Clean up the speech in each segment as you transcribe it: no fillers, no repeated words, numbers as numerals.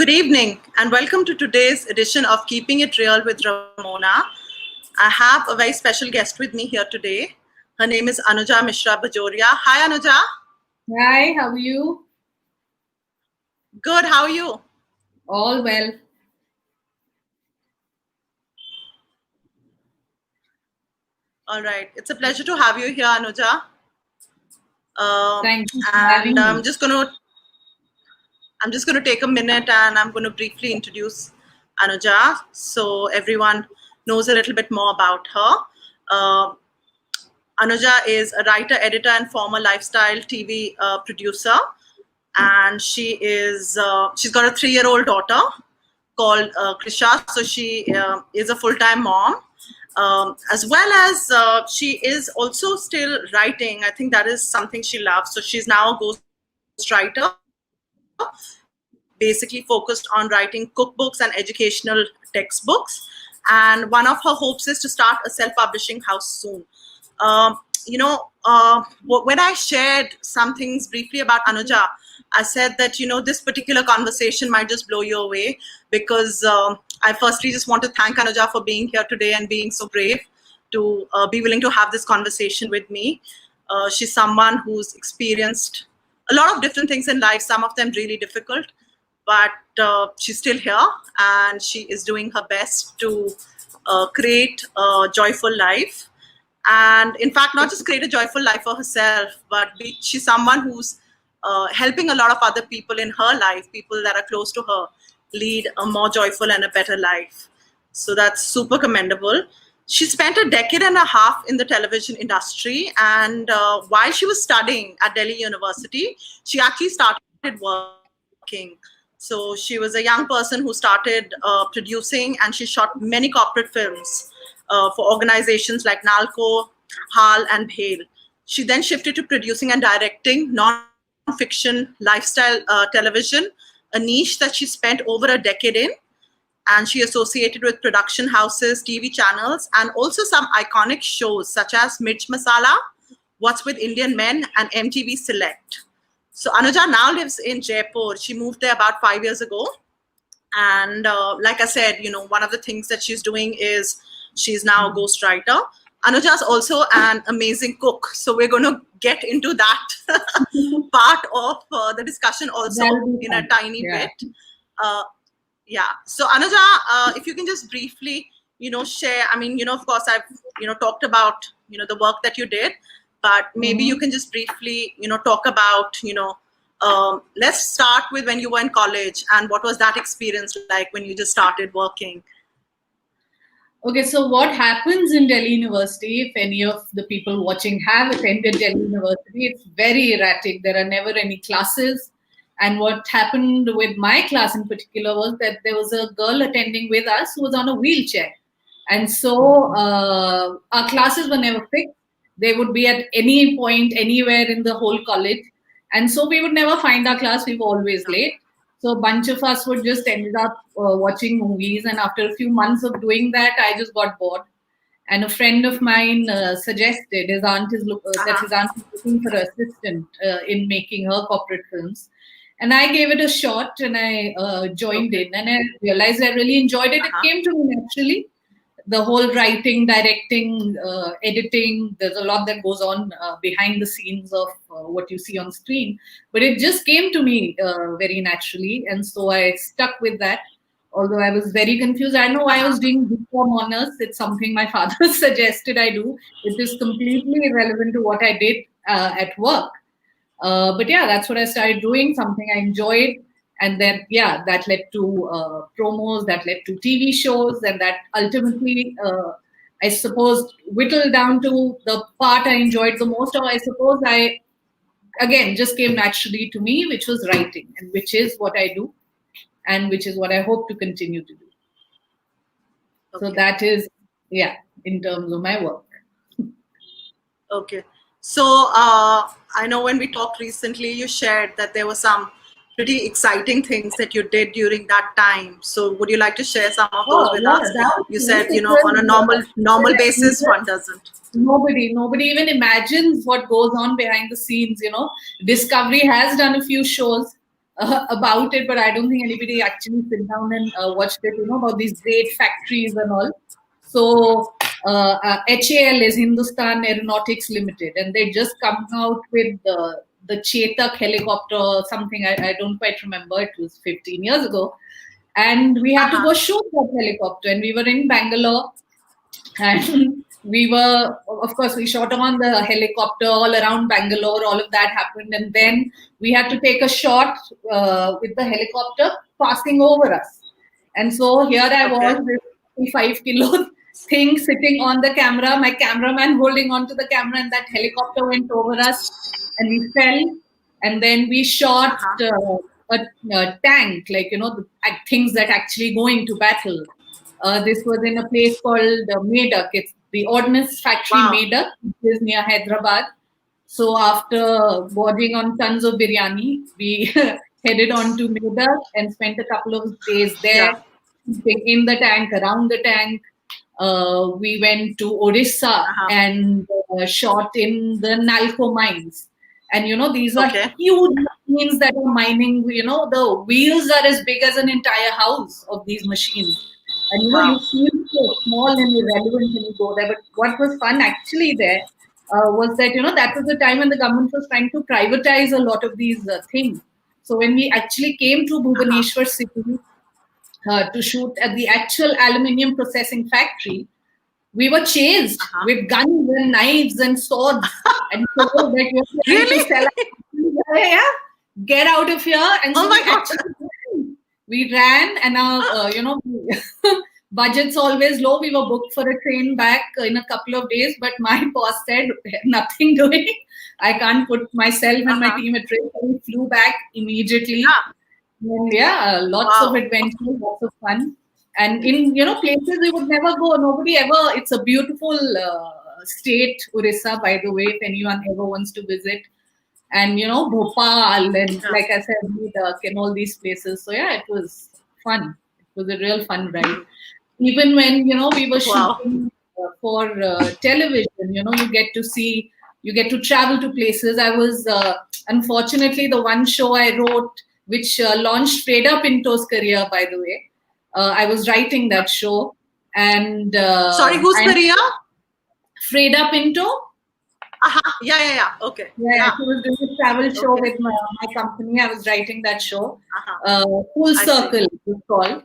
Good evening and welcome to today's edition of Keeping It Real with Rammona. I have a very special guest with me here today. Her name is Anuja Mishra Bajoria. Hi Anuja. Hi, how are you? Good, how are you? All well. All right, it's a pleasure to have you here, Anuja. Thank you for And having I'm me. just gonna take a minute and I'm gonna briefly introduce Anuja so everyone knows a little bit more about her. Uh, Anuja is a writer, editor, and former lifestyle TV producer. And she's got a 3-year-old daughter called Krisha. So she is a full-time mom, as well as she is also still writing. I think that is something she loves. So she's now a ghostwriter, basically focused on writing cookbooks and educational textbooks. And one of her hopes is to start a self-publishing house soon. When I shared some things briefly about Anuja, I said that, this particular conversation might just blow you away because I firstly just want to thank Anuja for being here today and being so brave to be willing to have this conversation with me. She's someone who's experienced a lot of different things in life, some of them really difficult, but she's still here and she is doing her best to create a joyful life. And in fact, not just create a joyful life for herself, but she's someone who's helping a lot of other people in her life, people that are close to her, lead a more joyful and a better life. So that's super commendable. She spent a decade and a half in the television industry, and while she was studying at Delhi University, she actually started working. So she was a young person who started producing, and she shot many corporate films for organizations like NALCO, HAL, and BHEL. She then shifted to producing and directing non-fiction lifestyle television, a niche that she spent over a decade in. And she associated with production houses, TV channels, and also some iconic shows such as Mirch Masala, What's with Indian Men, and MTV Select. So Anuja now lives in Jaipur. She moved there about 5 years ago. And like I said, one of the things that she's doing is she's now a ghostwriter. Anuja is also an amazing cook. So we're going to get into that part of the discussion also in a tiny bit. Yeah. So Anuja, if you can just briefly, share, of course I've, talked about, the work that you did, but maybe you can just briefly, talk about, let's start with when you were in college and what was that experience like when you just started working? Okay, so what happens in Delhi University, if any of the people watching have attended Delhi University, it's very erratic. There are never any classes. And what happened with my class in particular was that there was a girl attending with us who was on a wheelchair. And so our classes were never fixed. They would be at any point, anywhere in the whole college. And so we would never find our class. We were always late. So a bunch of us would just ended up watching movies. And after a few months of doing that, I just got bored. And a friend of mine suggested his aunt is looking for an assistant in making her corporate films. And I gave it a shot and I joined in. And I realized I really enjoyed it. It came to me naturally. The whole writing, directing, editing, there's a lot that goes on behind the scenes of what you see on screen. But it just came to me very naturally. And so I stuck with that. Although I was very confused. I know I was doing BCom honors. It's something my father suggested I do. It is completely irrelevant to what I did at work. But yeah, that's what I started doing, something I enjoyed. And then, yeah, that led to promos, that led to TV shows, and that ultimately, I suppose, whittled down to the part I enjoyed the most, or I suppose again, just came naturally to me, which was writing, and which is what I do, and which is what I hope to continue to do. Okay. So that is, yeah, in terms of my work. Okay. So I know when we talked recently, you shared that there were some pretty exciting things that you did during that time. So would you like to share some of those with us? You said, on a normal basis, one doesn't. Nobody even imagines what goes on behind the scenes. Discovery has done a few shows about it, but I don't think anybody actually sit down and watched it, about these great factories and all. So HAL is Hindustan Aeronautics Limited, and they just come out with the Chetak helicopter or something. I don't quite remember. It was 15 years ago. And we had to go shoot that helicopter. And we were in Bangalore, and we were, of course, we shot on the helicopter all around Bangalore. All of that happened, and then we had to take a shot with the helicopter passing over us. And so here I was, this 5 kilo thing sitting on the camera, my cameraman holding onto the camera, and that helicopter went over us, and we fell. And then we shot a tank, like, the things that actually go into battle. This was in a place called Medak. It's the ordnance factory Medak, which is near Hyderabad. So after gorging on tons of biryani, we headed on to Medak and spent a couple of days there, in the tank, around the tank. We went to Odisha and shot in the NALCO mines. And, these are huge machines that are mining. The wheels are as big as an entire house of these machines. And, you feel so small and irrelevant when you go there. But what was fun actually there was that, that was the time when the government was trying to privatize a lot of these things. So when we actually came to Bhubaneswar city to shoot at the actual aluminium processing factory, we were chased with guns and knives and swords. And so that you're trying to sell get out of here. And so we ran, and our, budget's always low. We were booked for a train back in a couple of days, but my boss said, nothing doing. I can't put myself and my team at risk. So we flew back immediately. And lots of adventure, lots of fun. And in, places we would never go. Nobody ever. It's a beautiful state, Orissa, by the way, if anyone ever wants to visit. And, Bhopal and, like I said, Medak and all these places. So, it was fun. It was a real fun ride. Even when, we were shooting for television, you get to travel to places. I was, unfortunately, the one show I wrote, which launched Freda Pinto's career, by the way. I was writing that show. And sorry, whose career? Freda Pinto. Okay. Yeah, she was doing a travel show with my company. I was writing that show. Full Circle, it was called.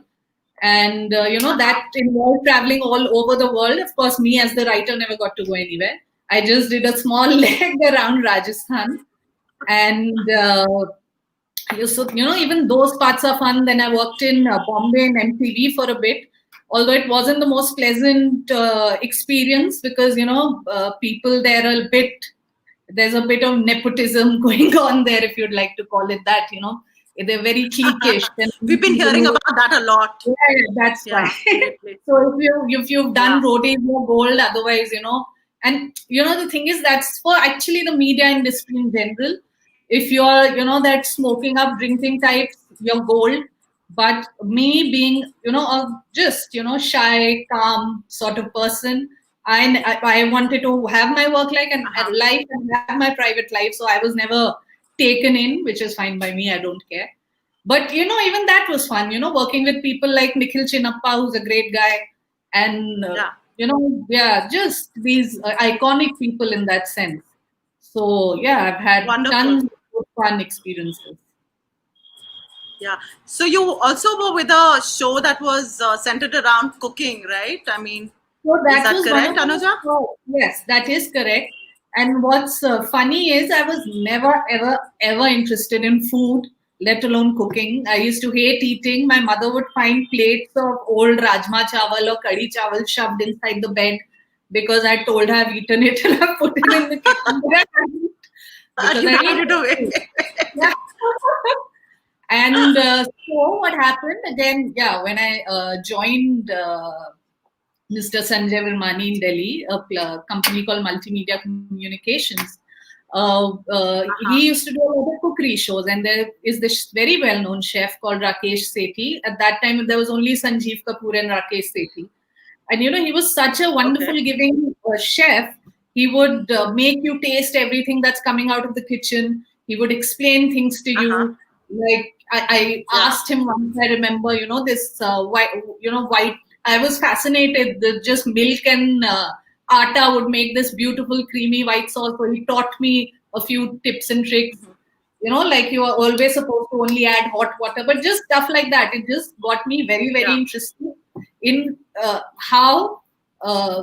And, that involved traveling all over the world. Of course, me as the writer never got to go anywhere. I just did a small leg around Rajasthan. And, so, even those parts are fun. Then I worked in Bombay and MTV for a bit. Although it wasn't the most pleasant experience because, people there are there's a bit of nepotism going on there, if you'd like to call it that, They're very cliquish. We've been hearing about that a lot. Yeah, that's why. So if you've done roadies, you're gold. Otherwise, and, the thing is, that's for actually the media industry in general. If you're, that smoking up, drinking types, you're gold. But me being, just, shy, calm sort of person, I wanted to have my work life and have my private life. So I was never taken in, which is fine by me. I don't care. But, even that was fun, working with people like Nikhil Chinnappa, who's a great guy. And, just these iconic people in that sense. So, I've had tons of fun experiences. Yeah. So you also were with a show that was centered around cooking, right? I mean, so is that correct, Anuja? Yes, that is correct. And what's funny is I was never, ever, ever interested in food, let alone cooking. I used to hate eating. My mother would find plates of old rajma chawal or kadhi chawal shoved inside the bed because I told her I've eaten it and I put it in the kitchen. You had it away. And so what happened again, when I joined Mr. Sanjay Virmani in Delhi, a company called Multimedia Communications, he used to do a lot of cookery shows, and there is this very well-known chef called Rakesh Sethi. At that time, there was only Sanjeev Kapoor and Rakesh Sethi. And, he was such a wonderful giving chef. He would make you taste everything that's coming out of the kitchen. He would explain things to you. Like I Yeah. asked him once, I remember, this white, white. I was fascinated that just milk and atta would make this beautiful creamy white sauce. So he taught me a few tips and tricks. Like you are always supposed to only add hot water, but just stuff like that. It just got me very, very Yeah. interested in how uh,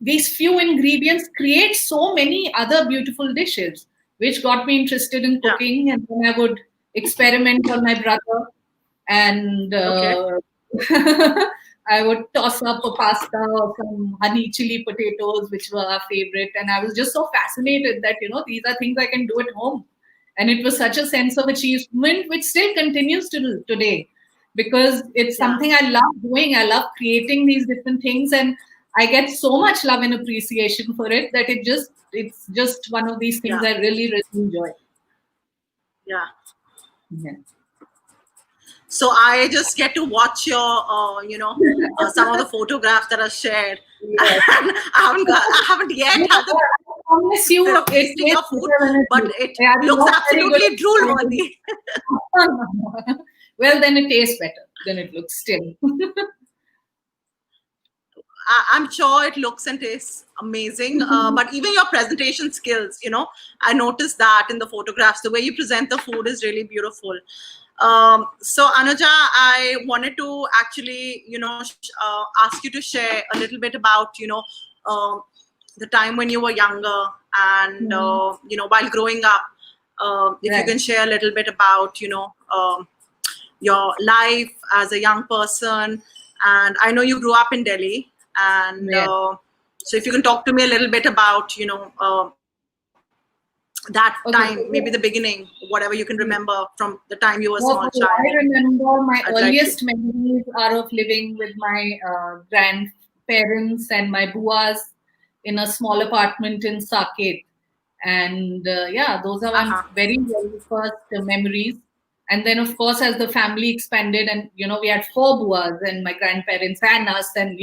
these few ingredients create so many other beautiful dishes, which got me interested in Yeah. cooking. And then I would experiment on my brother, and Okay. I would toss up a pasta or some honey chili potatoes, which were our favorite. And I was just so fascinated that, these are things I can do at home. And it was such a sense of achievement, which still continues to do today, because it's Yeah. something I love doing. I love creating these different things, and I get so much love and appreciation for it that it's just one of these things Yeah. I really, really enjoy. Yeah. Yeah. So I just get to watch your, some of the photographs that are shared. Yes. And I haven't yet No, had the I promise you, benefit of it tasting tastes your food, better when it's but good. it Yeah, I'm looks not very good absolutely drool at describing. worthy. Well, then it tastes better than it looks still. I'm sure it looks and tastes amazing. But even your presentation skills, I noticed that in the photographs, the way you present the food is really beautiful. So Anuja, I wanted to actually, ask you to share a little bit about, um, the time when you were younger and, Hmm. while growing up, if you Right. can share a little bit about, your life as a young person. And I know you grew up in Delhi, and Yeah. so if you can talk to me a little bit about, that time, Okay. maybe the beginning, whatever you can remember from the time you were a small Well, child. I remember my I'd like to. earliest memories are of living with my grandparents and my buas in a small apartment in Saket. And yeah, those are my Uh-huh. very, very first memories. And then, of course, as the family expanded, and we had four buas and my grandparents and us, and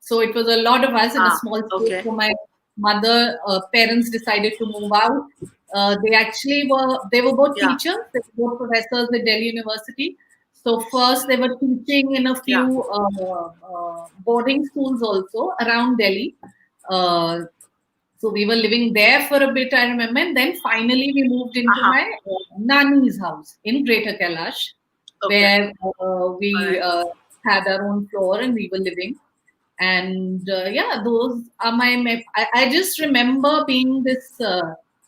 so it was a lot of us in a Ah, small space. okay. So my mother parents decided to move out. They were both Yeah. teachers. They were both professors at Delhi University. So first they were teaching in a Yeah. few boarding schools also around Delhi. Uh, so we were living there for a bit, I remember. And then finally we moved into Uh-huh. my Nani's house in Greater Kailash, Okay. where All we right. had our own floor and we were living. And yeah, those are I just remember being this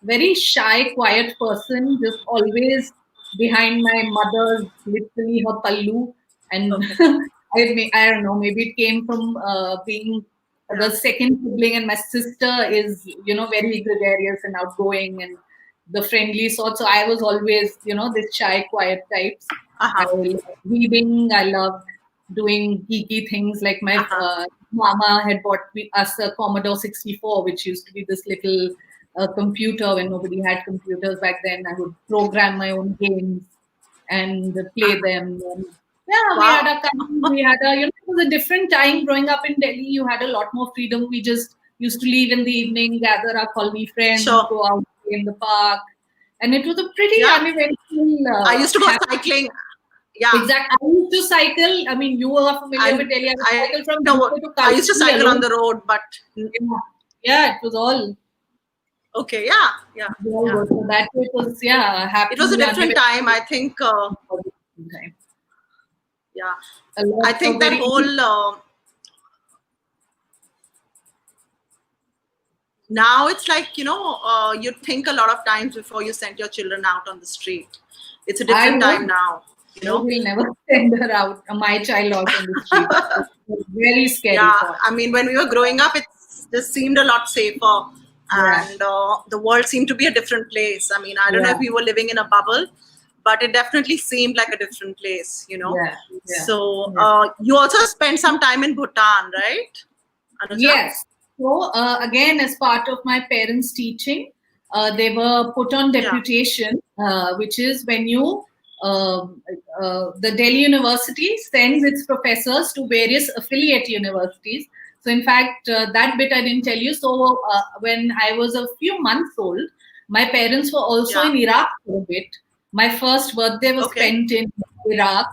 very shy, quiet person, just always behind my mother's, literally her pallu. And Okay. I don't know, maybe it came from being Yeah. the second sibling, and my sister is, very gregarious and outgoing and the friendly sort. So I was always, this shy, quiet types. I Uh-huh. loved reading. I loved doing geeky things. Like my Uh-huh. mama had bought us a Commodore 64, which used to be this little computer when nobody had computers back then. I would program my own games and play Uh-huh. them. And yeah, Wow. we had a, it was a different time growing up in Delhi. You had a lot more freedom. We just used to leave in the evening, gather our colony friends, Sure. go out in the park. And it was a pretty Yeah. uneventful, I used to go cycling. Yeah. exact. I used to cycle. I mean, you are familiar I with Delhi. I would I cycle from know Mumbai to I used to Kalyan cycle on alone. the road, but Yeah, yeah, it was all okay. Yeah. Yeah. all Yeah. good. So that it was, yeah, a It was a happy, different time. uneventful I think. time. Yeah. A lot I of think that very whole now it's like, you think a lot of times before you send your children out on the street. It's a I different time would. now. I will never send her out, my child out on the street. It's a very scary Yeah. thought. I mean, when we were growing up, it just seemed a lot safer, Yeah, and the world seemed to be a different place. I mean, I don't know if yeah, we were living in a bubble, but it definitely seemed like a different place. yeah, yeah, So yeah. you also spent some time in Bhutan, right, Anuja? Yes. So again, as part of my parents' teaching, they were put on Yeah. deputation, which is when um the Delhi University sends its professors to various affiliate universities. So, in fact, that bit I didn't tell you. So, when I was a few months old, my parents were also Yeah. in Iraq for a bit. My first birthday was Okay. spent in Iraq,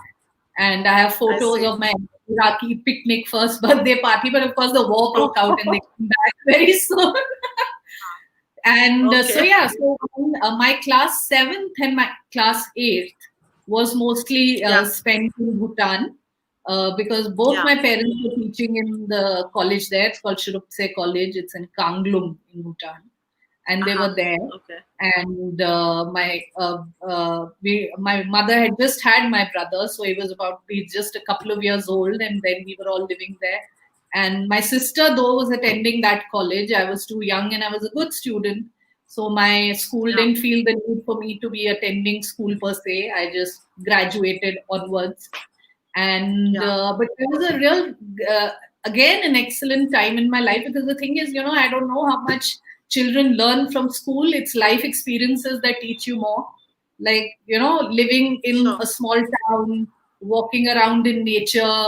and I have I photos see. of my Iraqi picnic first birthday party. But of course, the war broke out and they Oh, came back very soon. And so okay. yeah, so my class seventh and my class eighth was mostly Yeah. spent in Bhutan, because both Yeah. my parents were teaching in the college there. It's called Shurupse College. It's in Kanglung in Bhutan, and they Uh-huh. were there. Okay. And my mother had just had my brother, so he was about he's just a couple of years old, and then we were all living there. And my sister, though, was attending that college. I was too young, and I was a good student, so my school Yeah. didn't feel the need for me to be attending school per se. I just graduated onwards. And Yeah. but it was a real uh, again an excellent time in my life, because the thing is, I don't know how much children learn from school. It's life experiences that teach you more, like living in Sure. a small town, walking around in nature,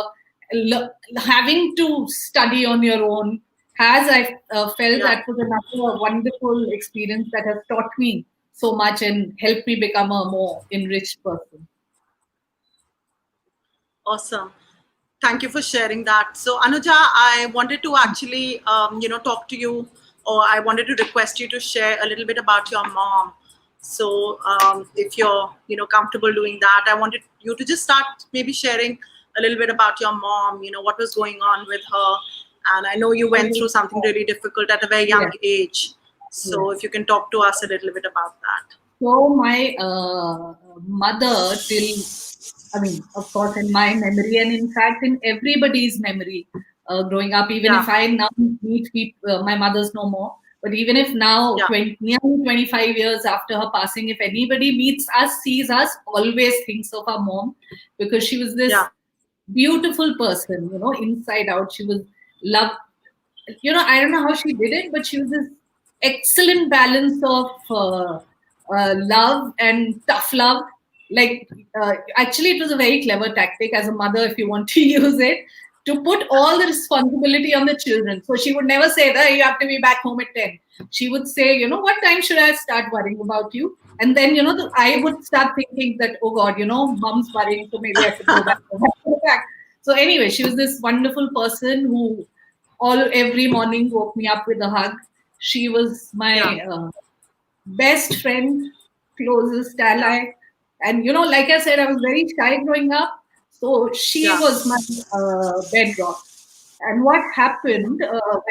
having to study on your own. Has I felt Yeah. that was another wonderful experience that has taught me so much and helped me become a more enriched person. Awesome. Thank you for sharing that. So, Anuja, I wanted to actually, talk to you, or I wanted to request you to share a little bit about your mom. So, if you're, comfortable doing that, I wanted you to just start maybe sharing a little bit about your mom. What was going on with her, and I know you went Okay. through something really difficult at a very young Yeah. age. So, Yeah. if you can talk to us a little bit about that. So my mother, I mean, of course, in my memory, and in fact, in everybody's memory, growing up, even Yeah, if I now meet people, my mother's no more, but even if now, yeah, nearly 25 years after her passing, if anybody meets us, sees us, always thinks of our mom, because she was this yeah, beautiful person, inside out. She was love. I don't know how she did it, but she was this excellent balance of love and tough love. Like, actually, it was a very clever tactic as a mother, if you want to use it, to put all the responsibility on the children. So she would never say that you have to be back home at 10. She would say, what time should I start worrying about you? And then, I would start thinking that, oh God, mom's worrying, so maybe I should go back. Go back. So anyway, she was this wonderful person who all every morning woke me up with a hug. She was yeah, my best friend, closest yeah, ally. And like I said, I was very shy growing up, so she yeah, was my bedrock. And what happened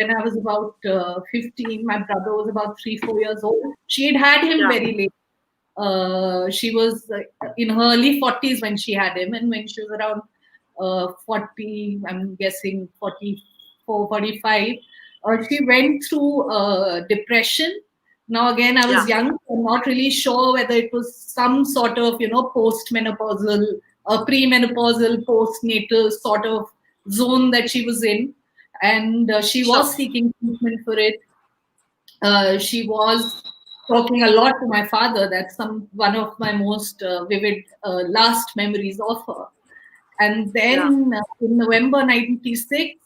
when I was about 15, my brother was about 3, 4 years old. She had him yeah, very late. She was in her early 40s when she had him, and when she was around 40, I'm guessing 44, 45, she went through depression. Now, again, I was yeah, young, so I'm not really sure whether it was some sort of, postmenopausal, premenopausal, postnatal sort of zone that she was in. And she sure, was seeking treatment for it. She was talking a lot to my father. That's one of my most vivid last memories of her. And yeah, then in November 96,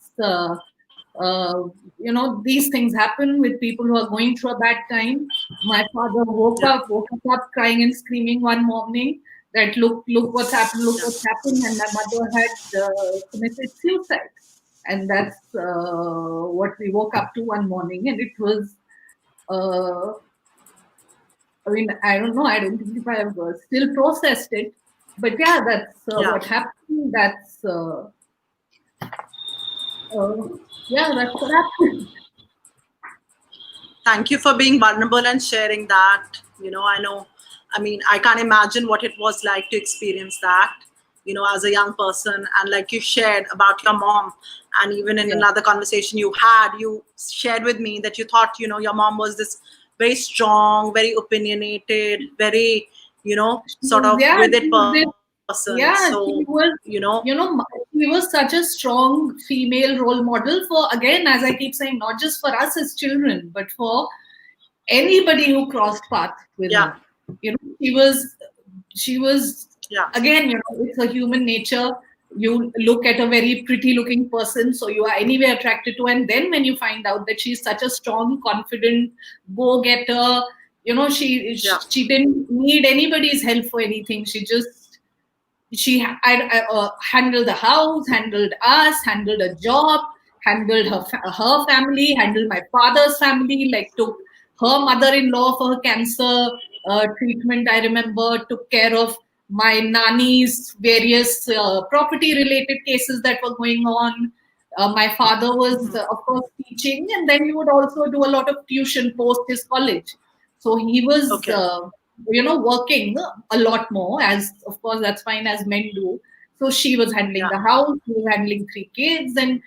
these things happen with people who are going through a bad time. My father yeah, woke up crying and screaming one morning that look what's happened, look yeah, what's happened, and my mother had committed suicide. And that's what we woke up to one morning, and it was uh, I mean, I don't know. I don't think if I have still processed it. But yeah, that's yeah. what happened. Uh, yeah, that's what happened. Thank you for being vulnerable and sharing that. I know, I mean, I can't imagine what it was like to experience that, as a young person. And like you shared about your mom, and even in Yeah. another conversation you shared with me that you thought, your mom was this very strong, very opinionated, very, sort of Yeah, with it she was this, person. So, yeah, she was such a strong female role model for, again, as I keep saying, not just for us as children, but for anybody who crossed paths with yeah, her. She was yeah, again, it's a human nature. You look at a very pretty looking person, so you are anyway attracted to, and then when you find out that she's such a strong, confident, go-getter, Yeah. she didn't need anybody's help for anything. She handled the house, handled us, handled a job, handled her family, handled my father's family, like took her mother-in-law for her cancer treatment. I remember took care of my nanny's various property-related cases that were going on. My father was, of course, teaching, and then he would also do a lot of tuition post his college. So he was, Okay. working a lot more, as of course that's fine as men do. So she was handling Yeah. the house, she was handling three kids, and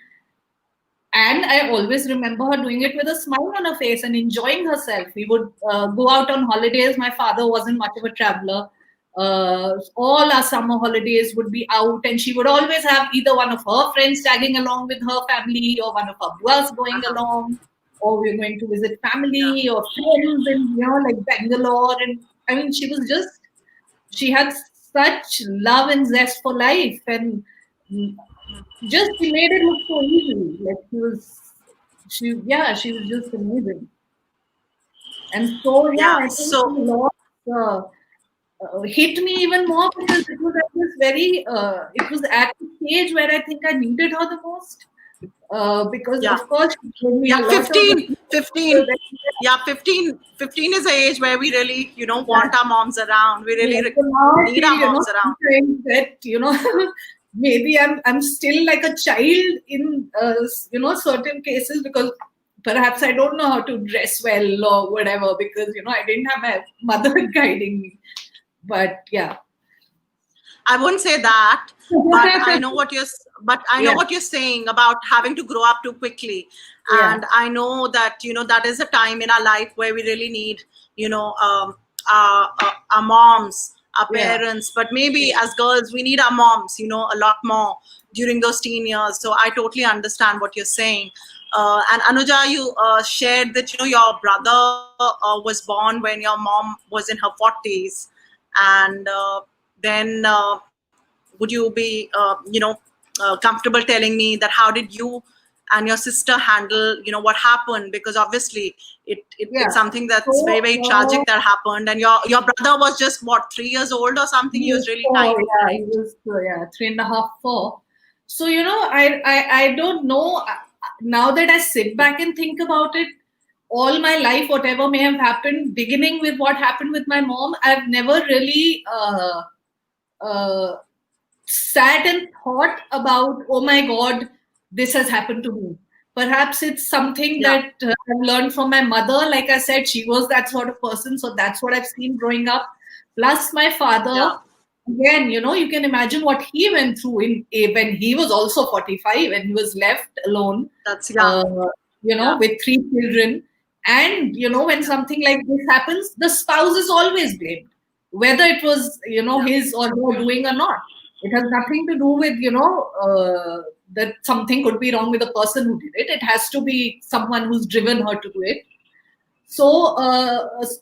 I always remember her doing it with a smile on her face and enjoying herself. We would go out on holidays. My father wasn't much of a traveler. All our summer holidays would be out, and she would always have either one of her friends tagging along with her family, or one of her buas going Uh-huh. along, or we were going to visit Yeah. family or friends in, like Bangalore. And I mean, she had such love and zest for life, and just she made it look so easy. Like she was just amazing. And so yeah, Yeah. I think the So loss hit me even more because it was at this it was at the stage where I think I needed her the most. Because yeah. of course she gave me Yeah, a lot of 15, appreciation. 15. Yeah, 15 is the age where we really, Yeah. want our moms around. We really Yes, so now I need feel, our moms around. sometimes that, maybe I'm still like a child in, certain cases, because perhaps I don't know how to dress well or whatever, because, I didn't have my mother guiding me. But yeah. I wouldn't say that, but I know Yeah, what you're saying about having to grow up too quickly, yeah, and I know that that is a time in our life where we really need our moms, our yeah, parents, but maybe as girls we need our moms, a lot more during those teen years. So I totally understand what you're saying. And Anuja, you shared that your brother was born when your mom was in her 40s, and then would you be comfortable telling me that how did you and your sister handle what happened, because obviously yeah. it's something that's very, So, very tragic that happened, and your brother was just what, 3 years old or something. he He was was really four, tiny, yeah, he right? was, yeah, 3.5, 4. So, I don't know. Now that I sit back and think about it, all my life, whatever may have happened, beginning with what happened with my mom, I've never really uh, sat and thought about, oh my God, this has happened to me. Perhaps it's something Yeah. that I've learned from my mother. Like I said, she was that sort of person. So that's what I've seen growing up. Plus, my father, Yeah. again, you can imagine what he went through when he was also 45 and he was left alone, That's, yeah. uh, Yeah. with three children. And, when Yeah. something like this happens, the spouse is always blamed, whether it was, Yeah. his or her doing or not. It has nothing to do with, that something could be wrong with the person who did it. It has to be someone who's driven her to do it. So,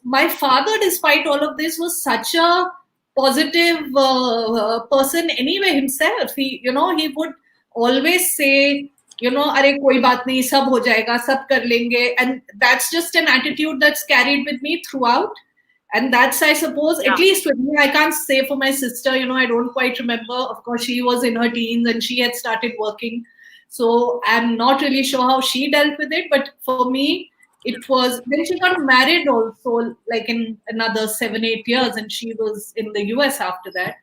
my father, despite all of this, was such a positive person anyway himself. He would always say, "Arey koi baat nahi, sab ho jayega, sab kar lenge," and that's just an attitude that's carried with me throughout. And that's, I suppose, at Yeah. least with me. I can't say for my sister. I don't quite remember. Of course, she was in her teens and she had started working, so I'm not really sure how she dealt with it. But for me, it was, then she got married also, like in another 7, 8 years, and she was in the US after that.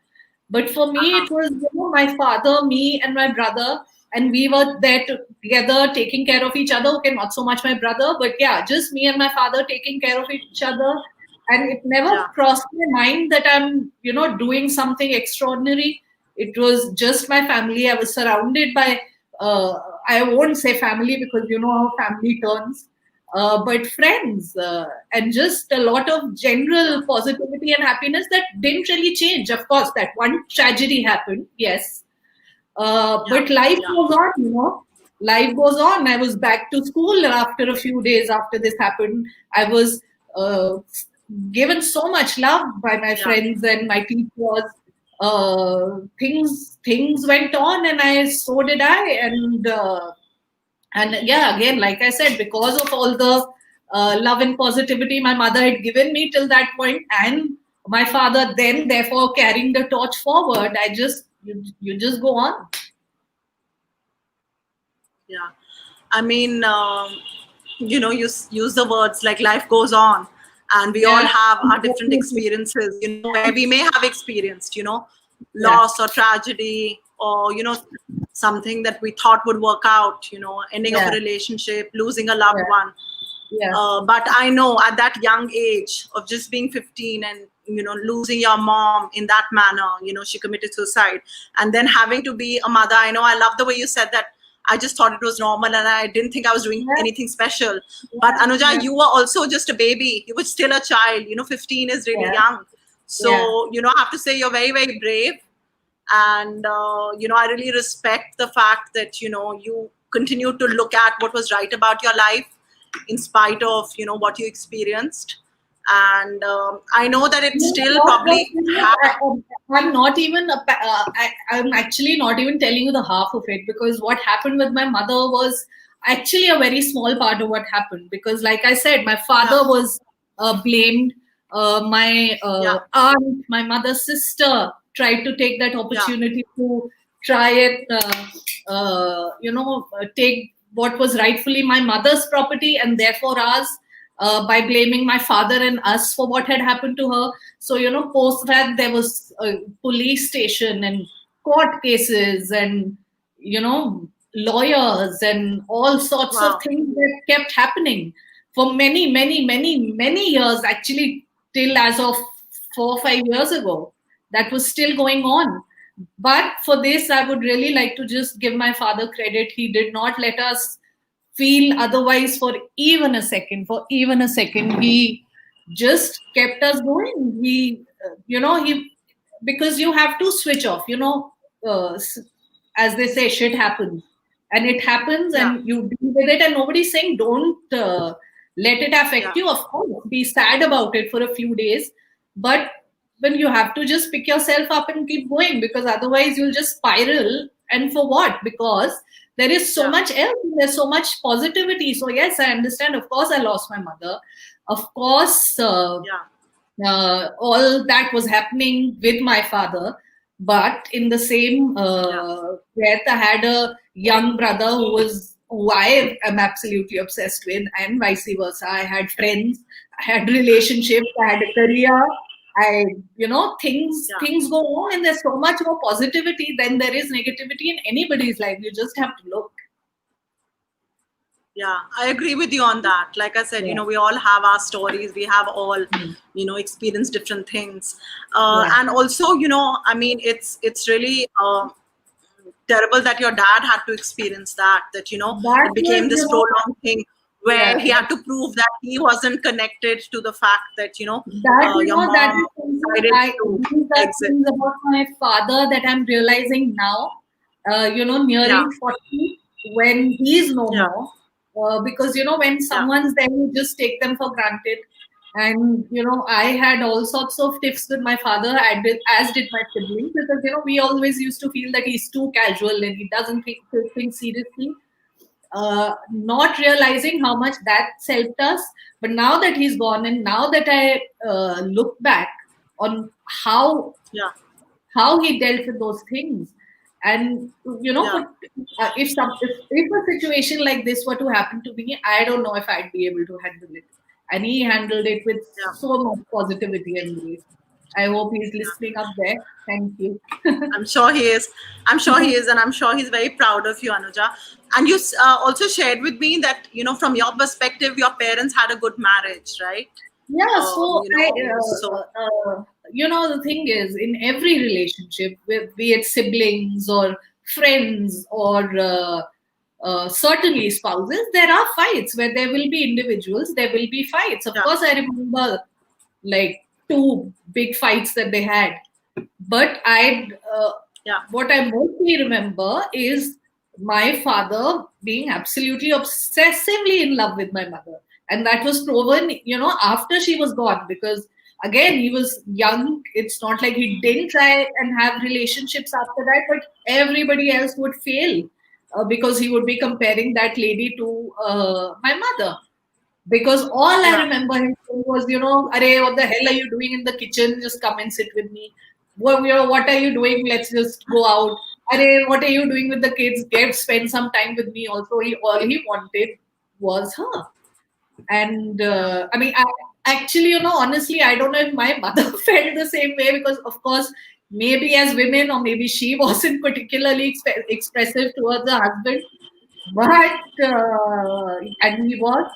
But for me, Uh-huh. it was, my father, me, and my brother, and we were there together taking care of each other. Okay, not so much my brother, but yeah, just me and my father taking care of each other. And it never Yeah. crossed my mind that I'm, doing something extraordinary. It was just my family. I was surrounded by, uh, I won't say family because you know how family turns, but friends, and just a lot of Yeah. general positivity and happiness that didn't really change. Of course, that one tragedy happened, yes, Yeah. but life Yeah. goes on, Life goes on. I was back to school after a few days after this happened. I was uh, given so much love by my Yeah. friends and my teachers. Things went on, and so did I. And yeah, again, like I said, because of all the love and positivity my mother had given me till that point, and my father then therefore carrying the torch forward. You just go on. Yeah. I mean, use the words like life goes on, and we all Yeah, have our different definitely. experiences, where we may have experienced, Yeah, loss or tragedy, or, something that we thought would work out, ending of a yeah, relationship, losing a loved yeah, one. yeah, But I know at that young age of just being 15 and, losing your mom in that manner, she committed suicide, and then having to be a mother. I know, I love the way you said that. I just thought it was normal and I didn't think I was doing yeah, anything special. But yeah, Anuja, yeah, you were also just a baby. You were still a child. 15 is really yeah, young. yeah. So, I have to say you're very, very brave. And, I really respect the fact that, you continue to look at what was right about your life in spite of, what you experienced. And I know that it You know still what probably had. I'm not even, I'm actually not even telling you the half of it, because what happened with my mother was actually a very small part of what happened. Because, like I said, my Yeah, father was blamed. My yeah, aunt, my mother's sister, tried to take that yeah, opportunity to try it, take what was rightfully my mother's property and therefore ours, by blaming my father and us for what had happened to her. So, post that, there was a police station and court cases and, lawyers and all sorts of wow, things that kept happening for many, many, many, many years, actually, till as of 4 or 5 years ago. That was still going on. But for this, I would really like to just give my father credit. He did not let us feel otherwise for even a second. For even a second, he just kept us going. He because you have to switch off. As they say, shit happens, and it happens, yeah, and you deal with it. And nobody's saying don't let it affect yeah, you. Of course, be sad about it for a few days, but when you have to just pick yourself up and keep going, because otherwise you'll just spiral. And for what? Because there is so yeah, much else, there's so much positivity. So yes, I understand, of course I lost my mother, of course, yeah, all that was happening with my father, but in the same yeah, breath, I had a young brother who I am absolutely obsessed with, and vice versa. I had friends, I had relationships, I had a career. I, yeah. things go on, and there's so much more positivity than there is negativity in anybody's life. You just have to look. Yeah, I agree with you on that. Like I said, Yeah, we all have our stories. We have all, mm, experienced different things. yeah. And also, I mean, it's really terrible that your dad had to experience that. That That it was, became this prolonged thing where yeah. he had to prove that he wasn't connected to the fact that That, your that mom is something decided to these are exit. things about my father that I'm realizing now, Yeah, nearing 40, when he's no yeah, more. Because, when yeah, someone's there, you just take them for granted. And, I had all sorts of tiffs with my father, as did my siblings, because, we always used to feel that he's too casual and he doesn't take things seriously, not realizing how much that's helped us. But now that he's gone, and now that I look back on how yeah, how he dealt with those things, and yeah, if a situation like this were to happen to me, I don't know if I'd be able to handle it. And he handled it with yeah. so much positivity and grace. I hope he's Yeah. listening up there. Thank you. I'm sure he is. I'm sure he is, and I'm sure he's very proud of you, Anuja. And you also shared with me that from your perspective, your parents had a good marriage, right? Yeah, so So the thing is, in every relationship, be it siblings or friends or certainly spouses, there are fights where there will be individuals, there will be fights. Of yeah, course, I remember like two big fights that they had. But yeah, what I mostly remember is my father being absolutely obsessively in love with my mother. And that was proven, after she was gone, because again, he was young. It's not like he didn't try and have relationships after that, but everybody else would fail, because he would be comparing that lady to my mother. because all I Yeah. remember him saying was, Arey, what the hell are you doing in the kitchen? Just come and sit with me. What are you doing? Let's just go out. Arey, what are you doing with the kids? Get spend some time with me. Also, all he wanted was her. And Yeah. I mean, actually, honestly, I don't know if my mother felt the same way, because, of course, maybe as women, or maybe she wasn't particularly expressive towards her husband, but and he was.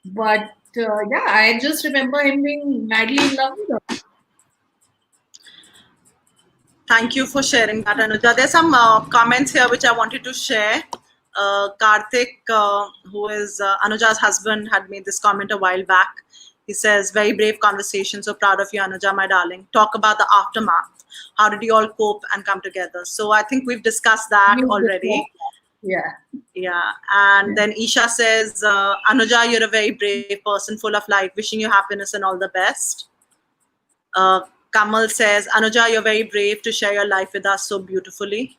But yeah, I just remember him being madly in love with her. Thank you for sharing that, Anuja. There's some comments here which I wanted to share. Karthik, who is Anuja's husband, had made this comment a while back. He says, "Very brave conversation. So proud of you, Anuja, my darling. Talk about the aftermath. How did you all cope and come together?" So I think we've discussed that Used it for- already. Yeah. Yeah. And Yeah. then Isha says, "Anuja, you're a very brave person, full of light. Wishing you happiness and all the best." Uh, Kamal says, "Anuja, you're very brave to share your life with us so beautifully."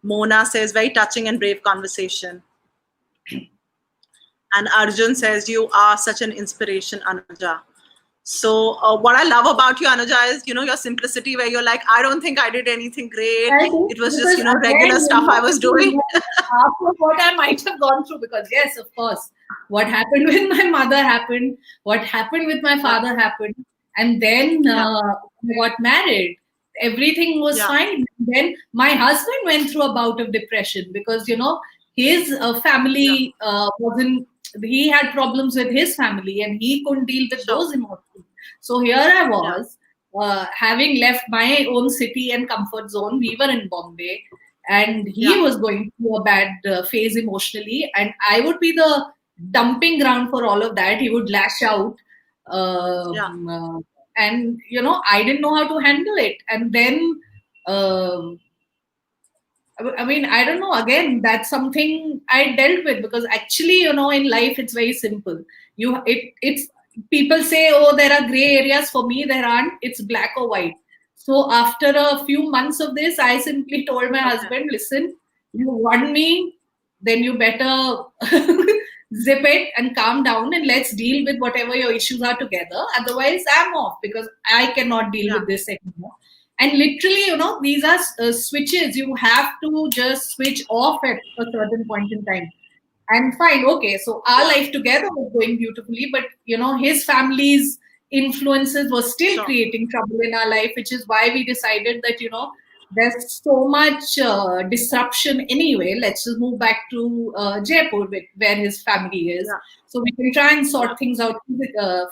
Mona says, "Very touching and brave conversation." And Arjun says, "You are such an inspiration, Anuja." So, what I love about you, Anuja, is, your simplicity, where you're like, "I don't think I did anything great. I think It was just, because regular again, stuff I was doing." half of what I might have gone through, because yes, of course, what happened with my mother happened, what happened with my Yeah. father happened, and then Yeah. I got married. Everything was Yeah. fine. Then my husband went through a bout of depression, because his Yeah. family wasn't. He had problems with his family, and he couldn't deal with Sure. those emotions. So here I Yeah. was, having left my own city and comfort zone. We were in Bombay, and he Yeah. was going through a bad phase emotionally, and I would be the dumping ground for all of that. He would lash out, Yeah. and I didn't know how to handle it. And then, um I mean, I don't know. Again, that's something I dealt with, because actually, in life, it's very simple. It's people say, oh, there are gray areas. For me, there aren't. It's black or white. So after a few months of this, I simply told my Okay. husband, listen, you want me, then you better zip it and calm down, and let's deal with whatever your issues are together. Otherwise, I'm off, because I cannot deal Yeah. with this anymore. And literally, these are switches. You have to just switch off at a certain point in time. And fine, okay, so our Yeah. life together was going beautifully, but his family's influences were still Sure. creating trouble in our life, which is why we decided that there's so much disruption anyway. Let's just move back to Jaipur, where his family is, Yeah. so we can try and Yeah. sort things out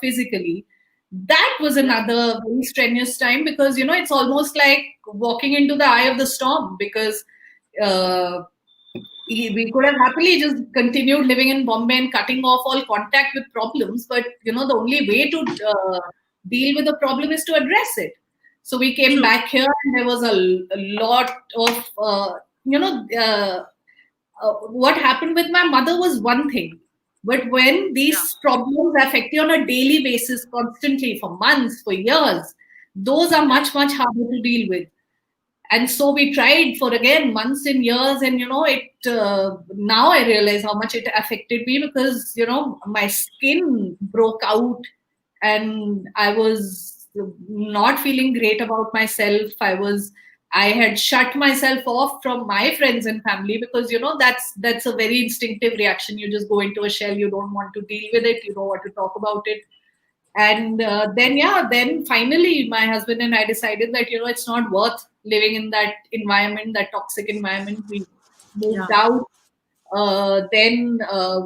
physically. That was Yeah. another very strenuous time, because it's almost like walking into the eye of the storm, because uh, we could have happily just continued living in Bombay and cutting off all contact with problems. But the only way to deal with the problem is to address it. So we came True. back here, and there was a lot of you know what happened with my mother was one thing, but when Yeah. these problems affect you on a daily basis, constantly, for months, for years, those are Yeah. much harder to deal with. And so we tried for, again, months and years, and it now I realize how much it affected me, because my skin broke out, and I was not feeling great about myself. I had shut myself off from my friends and family, because that's a very instinctive reaction. You just go into a shell. You don't want to deal with it. You don't want to talk about it. And then, yeah, then finally my husband and I decided that it's not worth living in that environment, that toxic environment. We moved Yeah. out. Then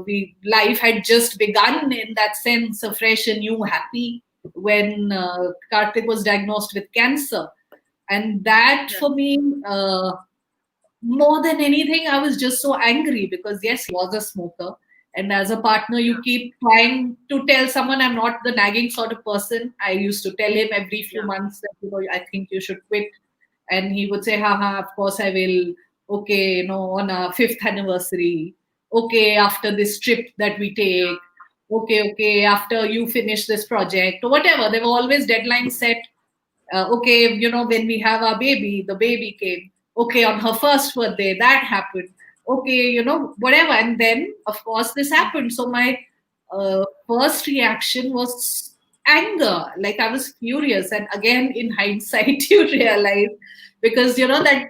we life had just begun, in that sense, a fresh and new happy, when Karthik was diagnosed with cancer. And that, Yeah. for me, more than anything, I was just so angry, because yes, he was a smoker. And as a partner, you Yeah. keep trying to tell someone, I'm not the nagging sort of person. I used to tell him every few Yeah. months that, I think you should quit. And he would say, haha, of course I will. Okay, on our fifth anniversary. Okay, after this trip that we take. Okay, after you finish this project, or whatever. There were always deadlines set. Okay, when we have our baby, the baby came. Okay, on her first birthday, that happened. okay, whatever. And then, of course, this happened. So my first reaction was anger. Like I was furious. And again, in hindsight, you realize because, that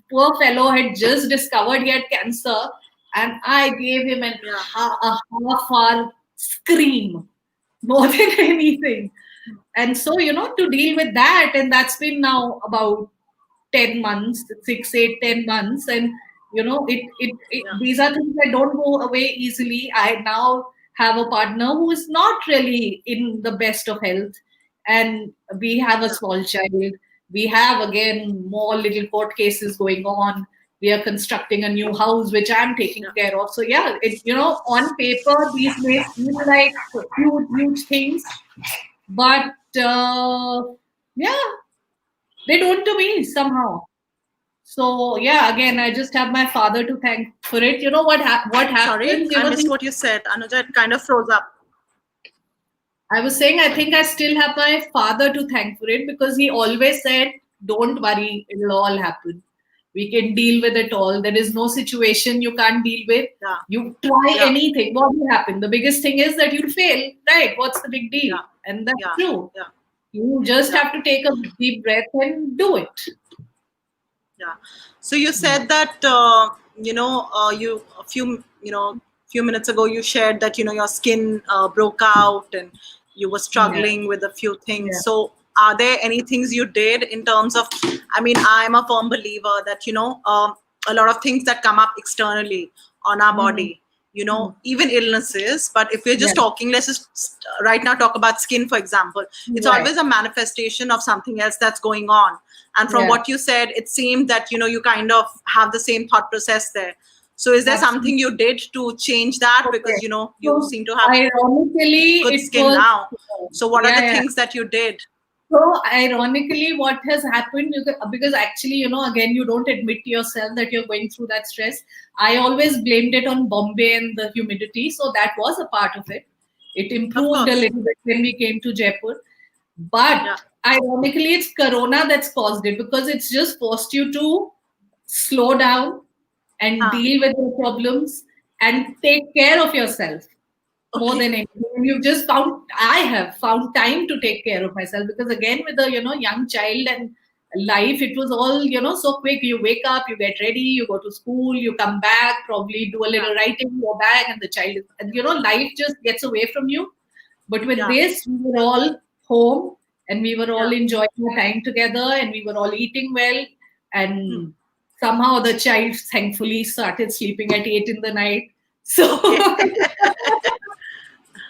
poor fellow had just discovered he had cancer. And I gave him Yeah. a half-hour scream more than anything. And so, to deal with that, and that's been now about 10 months, 6, 8, 10 months. And, Yeah. these are things that don't go away easily. I now have a partner who is not really in the best of health. And we have a Yeah. small child. We have, again, more little court cases going on. We are constructing a new house, which I'm taking Yeah. care of. So, yeah, on paper, these may seem like huge, huge things. But yeah, they don't to me somehow. So yeah, again, I just have my father to thank for it. You know what Sorry, happens? I missed what you said, Anuja. It kind of froze up. I was saying I think I still have my father to thank for it because he always said, "Don't worry, it'll all happen. We can deal with it all. There is no situation you can't deal with. Yeah. You try Yeah. anything. What will happen? The biggest thing is that you'll fail, right? What's the big deal?" Yeah. And that's Yeah. true. Yeah. You just Yeah. have to take a deep breath and do it. Yeah. So you Yeah. said that you a few few minutes ago you shared that your skin broke out and you were Yeah. struggling with a few things. Yeah. So are there any things you did in terms of? I mean, I'm a firm believer that a lot of things that come up externally on our Mm-hmm. body. Even illnesses. But if we're Yeah. just talking, let's just right now talk about skin, for example. It's Right. always a manifestation of something else that's going on. And from Yeah. what you said, it seemed that you kind of have the same thought process there. So is there Absolutely. something you did to change that? Okay. Because you So seem to have ironically, good it skin was now. So what are yeah, the yeah. things that you did? So ironically, what has happened because actually, again, you don't admit to yourself that you're going through that stress. I always blamed it on Bombay and the humidity, so that was a part of it. It Of improved a course. little bit when we came to Jaipur, but Yeah. ironically, it's Corona that's caused it because it's just forced you to slow down and Huh. deal with your problems and take care of yourself more Okay. than anything. And you've just found, I have found time to take care of myself because again, with a young child and life, it was all so quick. You wake up, you get ready, you go to school, you come back, probably do a Yeah. little writing, go back, and the child is, and life just gets away from you. But with Yeah. this, we were all home and we were all Yeah. enjoying our time together and we were all eating well. Hmm. And somehow the child thankfully started sleeping at 8 in the night. So, Okay.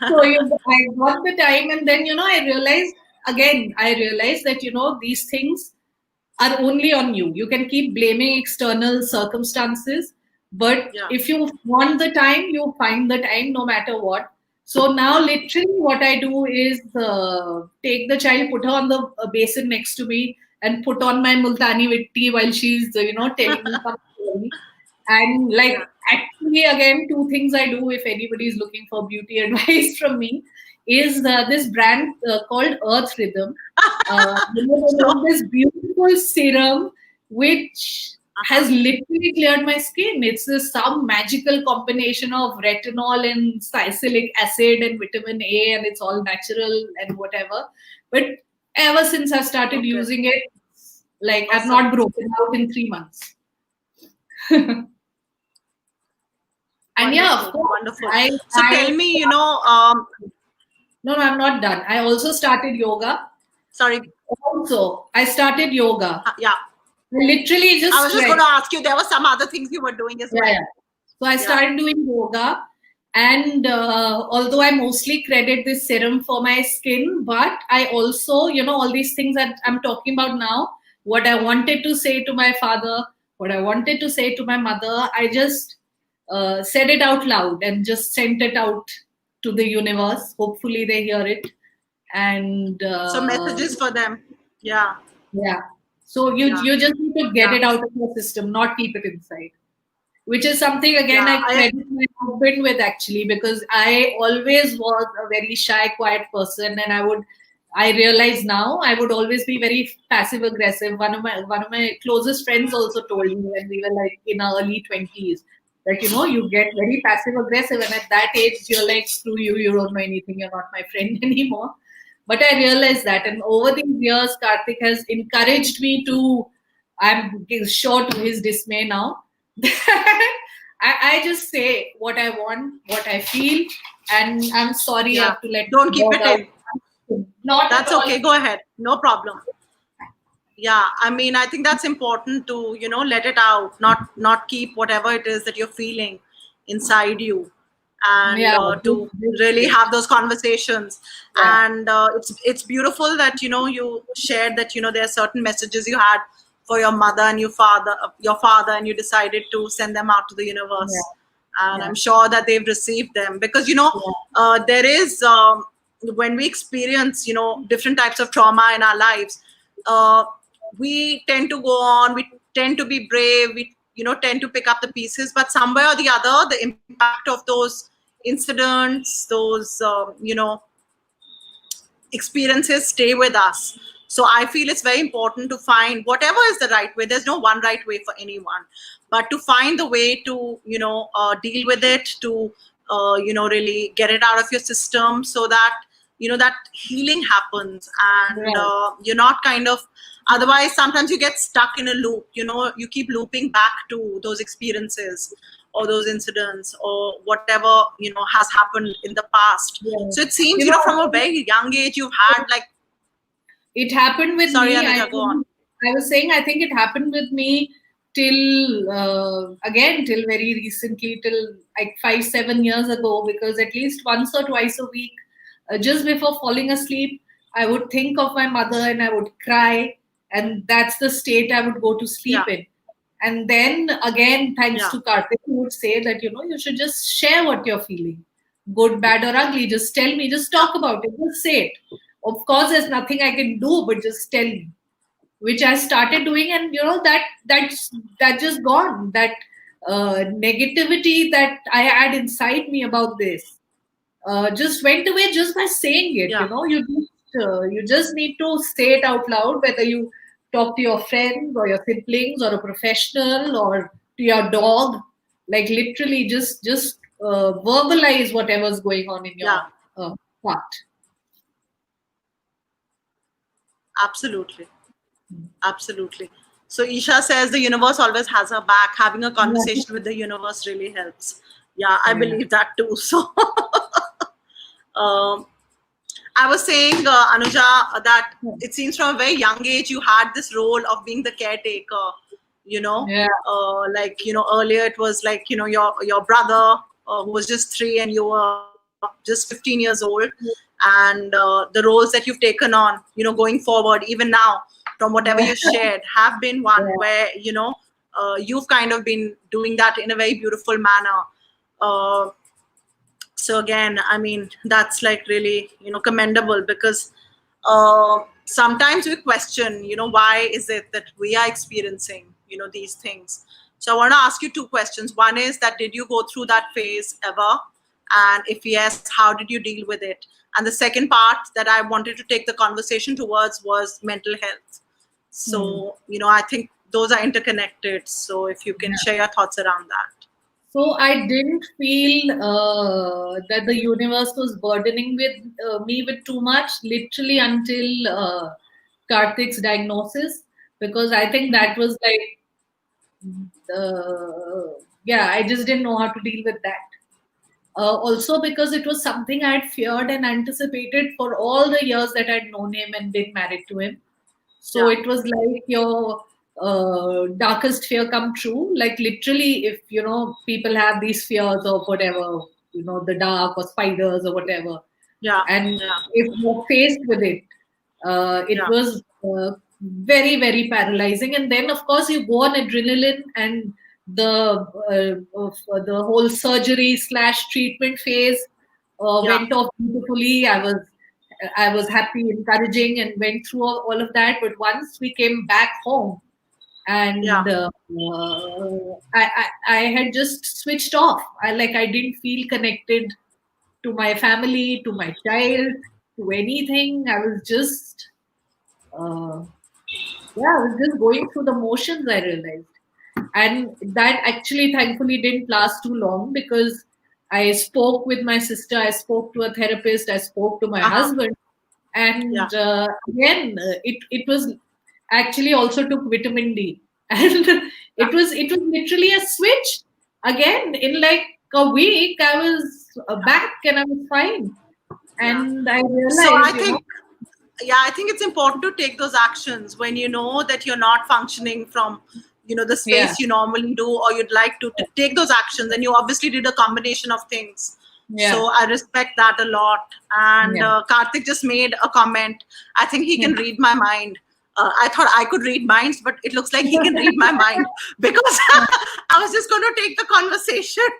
so I got the time, and then I realized that these things are only on you. You can keep blaming external circumstances, but Yeah. if you want the time, you find the time no matter what. So now, literally, what I do is take the child, put her on the basin next to me, and put on my multani mitti while she's telling me some story. And Yeah. like actually, again, two things I do if anybody is looking for beauty advice from me is this brand called Earth Rhythm. They So. make this beautiful serum which Uh-huh. has literally cleared my skin. It's some magical combination of retinol and salicylic acid and vitamin A, and it's all natural and whatever. But ever since I started Okay. using it, like I've Awesome. not broken out in 3 months. And yeah, of Wonderful. course, Wonderful. I So tell I me, no, I'm not done. I also started yoga. sorry. Also, I started yoga. Yeah. I literally I just was just going stretch. to ask you, there were some other things you were doing as Yeah, well. yeah. So I Yeah. started doing yoga, and although I mostly credit this serum for my skin, but I also, all these things that I'm talking about now, what I wanted to say to my father, what I wanted to say to my mother, I just said it out loud and just sent it out to the universe. Hopefully, they hear it, and So messages for them. Yeah. yeah. So Yeah. you just need to get Yeah. it out of your system, not keep it inside. Which is something again Yeah. I credit my husband with actually because I always was a very shy, quiet person, and I realize now I would always be very passive aggressive. One of my closest friends also told me when we were like in our early 20s. Like, you get very passive aggressive, and at that age, you're like, screw you, you don't know anything, you're not my friend anymore. But I realized that, and over these years, Karthik has encouraged me to, I'm sure to his dismay now, I just say what I want, what I feel, and I'm sorry I Yeah. have to let Don't keep go it out. in. Not at That's all. okay. Go ahead. No problem. Yeah, I mean, I think that's important to, let it out, not keep whatever it is that you're feeling inside you, and Yeah, to this really it. have those conversations. Yeah, And it's beautiful that you shared that there are certain messages you had for your mother and your father, and you decided to send them out to the yeah, universe. And yeah, I'm sure that they've received them, because yeah, there is when we experience different types of trauma in our lives, uh, we tend to go on, we tend to be brave, we tend to pick up the pieces, but somewhere or the other, the impact of those incidents, those experiences stay with us. So I feel it's very important to find whatever is the right way. There's no one right way for anyone, but to find the way to deal with it, to really get it out of your system, so that that healing happens, and right. you're not kind of, otherwise sometimes you get stuck in a loop. You keep looping back to those experiences or those incidents or whatever has happened in the past. Yeah. So it seems, You know, from a very young age, you've had like, it happened with sorry, me. Anuja, go on. I was saying, I think it happened with me till, again, till very recently, till like 5, 7 years ago, because at least once or twice a week, just before falling asleep, I would think of my mother and I would cry. And that's the state I would go to sleep Yeah, in. And then again, thanks yeah, to Karthik, who would say that, you should just share what you're feeling, good, bad, or ugly. Just tell me, just yeah, talk about it, just say it. Of course, there's nothing I can do, but just tell me, which I started doing, and that just gone. That negativity that I had inside me about this just went away just by saying it. yeah, You just need to say it out loud, whether you talk to your friends or your siblings or a professional or to your dog. Like literally, just verbalize whatever's going on in yeah, your heart. absolutely. Absolutely. So Isha says the universe always has her back. Having a Yeah. conversation with the universe really helps. Yeah, I Yeah. believe that too. So um, I was saying, Anuja, that it seems from a very young age you had this role of being the caretaker. Yeah. Like earlier it was like your brother who was just 3 and you were just 15 years old, and the roles that you've taken on, going forward, even now, from whatever you shared, have been one Yeah. where you've kind of been doing that in a very beautiful manner. Uh, so again, I mean, that's like really commendable, because sometimes we question why is it that we are experiencing these things. So I want to ask you two questions. One is that, did you go through that phase ever, and if yes, how did you deal with it? And the second part that I wanted to take the conversation towards was mental health. Hmm. So I think those are interconnected, so if you can share your thoughts around that. So I didn't feel that the universe was burdening with me with too much, literally until Karthik's diagnosis, because I think that was like, yeah, I just didn't know how to deal with that. Also, because it was something I had feared and anticipated for all the years that I'd known him and been married to him. So Yeah, it was like your darkest fear come true. Like literally, if people have these fears of whatever, the dark or spiders or whatever, yeah, and yeah, if you're faced with it, it yeah, was very, very paralyzing. And then, of course, you go on adrenaline, and the whole surgery slash treatment phase yeah, went off beautifully. I was happy, encouraging, and went through all of that. But once we came back home, and yeah, I had just switched off. I didn't feel connected to my family, to my child, to anything. I was just, uh, yeah, I was just going through the motions, I realized. And that actually, thankfully, didn't last too long because I spoke with my sister, I spoke to a therapist, I spoke to my Uh-huh. husband, Yeah. and again, it was actually also took vitamin D, and it was literally a switch. Again, in like a week, I was back and I was fine, Yeah. and I So realized, I think, yeah, I think it's important to take those actions when you know that you're not functioning from, the yeah, space you normally do, or you'd like to take those actions. And you obviously did a combination of things. yeah, So I respect that a lot. And yeah, Karthik just made a comment. I think he yeah. can read my mind. I thought I could read minds, but it looks like he can read my mind because I was just going to take the conversation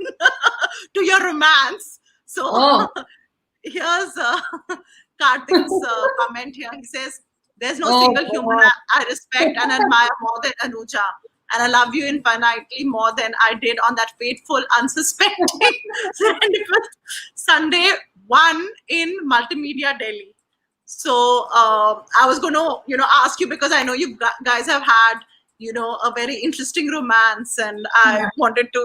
to your romance. So Oh. here's Karthik's comment here. He says, "There's no Oh single human God. I respect and admire more than Anuja. And I love you infinitely more than I did on that fateful, unsuspecting, serendipitous Sunday one in Multimedia Delhi." So I was going to, ask you because I know you guys have had, a very interesting romance, and I Yeah. wanted to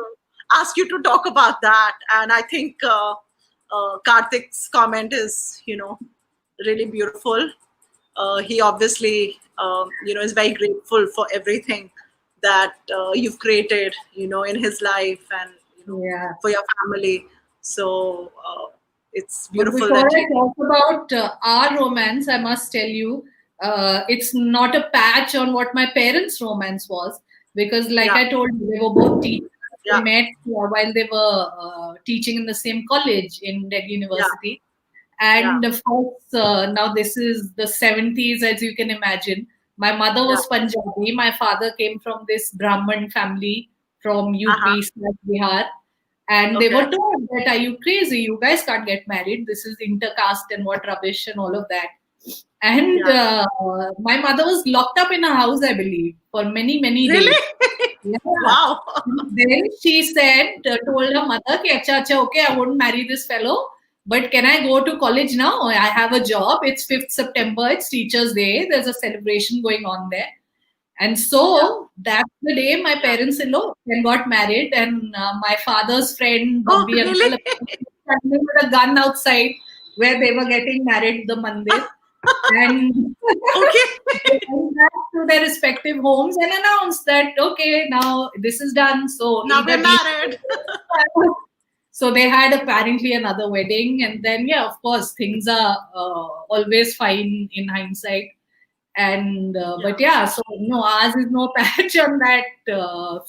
ask you to talk about that. And I think Karthik's comment is, really beautiful. He obviously, is very grateful for everything that you've created, in his life and, Yeah. for your family. So it's But beautiful before that I you, talk about our romance, I must tell you, it's not a patch on what my parents' romance was. Because, like yeah, I told you, they were both teachers. They yeah, met while they were teaching in the same college in Delhi yeah, University. yeah, And of course, now this is the 70s, as you can imagine. My mother yeah. was Punjabi. My father came from this Brahmin family from Uh-huh. UP/Bihar. And they Okay. were told that, are you crazy? You guys can't get married. This is intercaste and what rubbish and all of that. And Yeah. my mother was locked up in a house, I believe, for many, many Really? days. Yeah. Wow. Then she said, told her mother, ki, acha, acha, okay, I won't marry this fellow, but can I go to college now? I have a job. It's 5th September. It's Teachers' Day. There's a celebration going on there. And Yeah. so that's the day my Yeah. parents-in-law then got married, and my father's friend, Oh, Babbi really? uncle, standing with a gun outside where they were getting married, the mandir, and Okay. they went back to their respective homes and announced that, okay, now this is done. So Now either we're deal. married. So they had apparently another wedding, and then yeah, of course, things are always fine in hindsight. And but Yeah. yeah, so no, ours is no patch on that